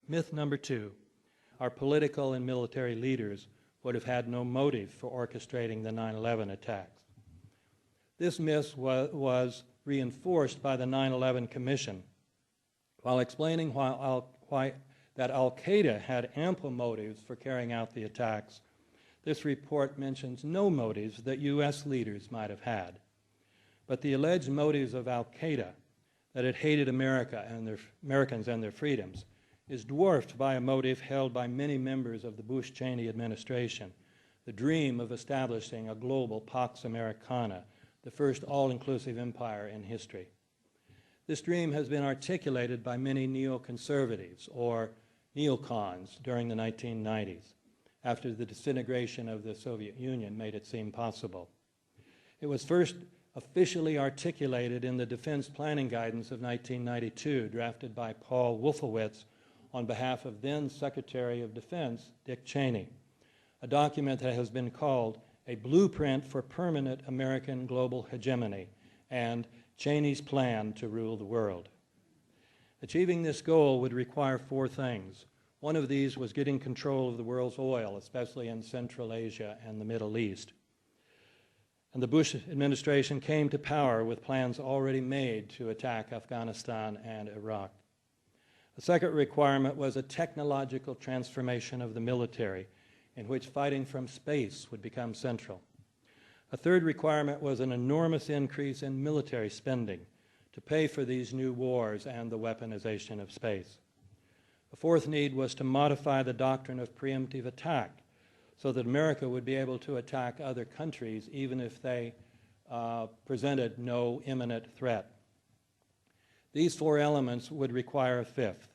Myth number 2, our political and military leaders would have had no motive for orchestrating the 9/11 attacks. This myth was reinforced by the 9/11 Commission while explaining that Al-Qaeda had ample motives for carrying out the attacks. This report mentions no motives that U.S. leaders might have had. But the alleged motives of Al-Qaeda, that it hated Americans and their freedoms, is dwarfed by a motive held by many members of the Bush-Cheney administration, the dream of establishing a global Pax Americana, the first all-inclusive empire in history. This dream has been articulated by many neoconservatives, or neocons, during the 1990s, after the disintegration of the Soviet Union made it seem possible. It was first officially articulated in the Defense Planning Guidance of 1992, drafted by Paul Wolfowitz on behalf of then Secretary of Defense Dick Cheney, a document that has been called a blueprint for permanent American global hegemony and Cheney's plan to rule the world. Achieving this goal would require 4 things. One of these was getting control of the world's oil, especially in Central Asia and the Middle East. And the Bush administration came to power with plans already made to attack Afghanistan and Iraq. The second requirement was a technological transformation of the military, in which fighting from space would become central. A third requirement was an enormous increase in military spending to pay for these new wars and the weaponization of space. A fourth need was to modify the doctrine of preemptive attack so that America would be able to attack other countries even if they presented no imminent threat. These 4 elements would require a fifth,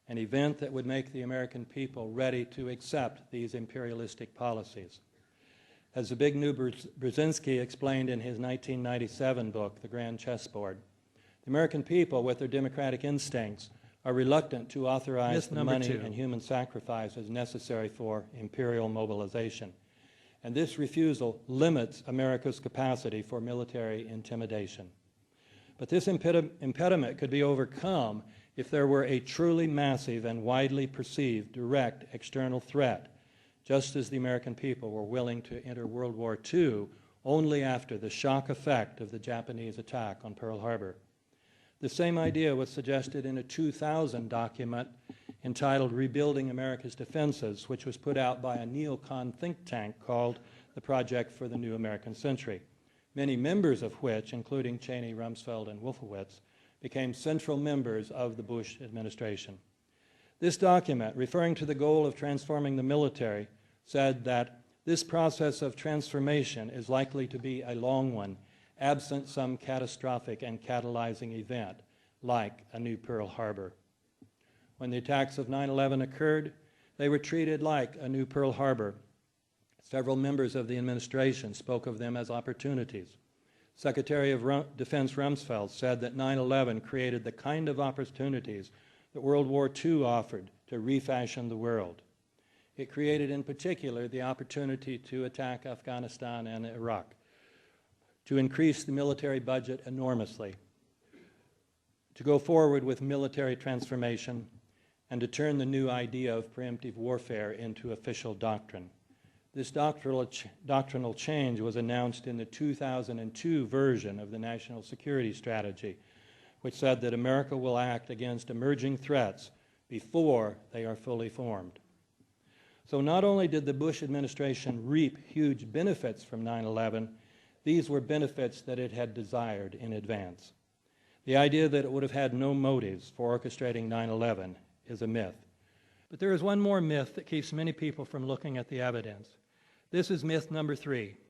an event that would make the American people ready to accept these imperialistic policies. As Zbigniew Brzezinski explained in his 1997 book, The Grand Chessboard, the American people, with their democratic instincts, are reluctant to authorize the money and human sacrifices necessary for imperial mobilization. And this refusal limits America's capacity for military intimidation. But this impediment could be overcome if there were a truly massive and widely perceived direct external threat, just as the American people were willing to enter World War II only after the shock effect of the Japanese attack on Pearl Harbor. The same idea was suggested in a 2000 document entitled Rebuilding America's Defenses, which was put out by a neocon think tank called the Project for the New American Century, many members of which, including Cheney, Rumsfeld, and Wolfowitz, became central members of the Bush administration. This document, referring to the goal of transforming the military, said that this process of transformation is likely to be a long one, absent some catastrophic and catalyzing event, like a new Pearl Harbor. When the attacks of 9/11 occurred, they were treated like a new Pearl Harbor. Several members of the administration spoke of them as opportunities. Secretary of Defense Rumsfeld said that 9/11 created the kind of opportunities that World War II offered to refashion the world. It created in particular the opportunity to attack Afghanistan and Iraq, to increase the military budget enormously, to go forward with military transformation, and to turn the new idea of preemptive warfare into official doctrine. This doctrinal change was announced in the 2002 version of the National Security Strategy, which said that America will act against emerging threats before they are fully formed. So not only did the Bush administration reap huge benefits from 9/11, these were benefits that it had desired in advance. The idea that it would have had no motives for orchestrating 9/11 is a myth. But there is one more myth that keeps many people from looking at the evidence. This is myth number 3.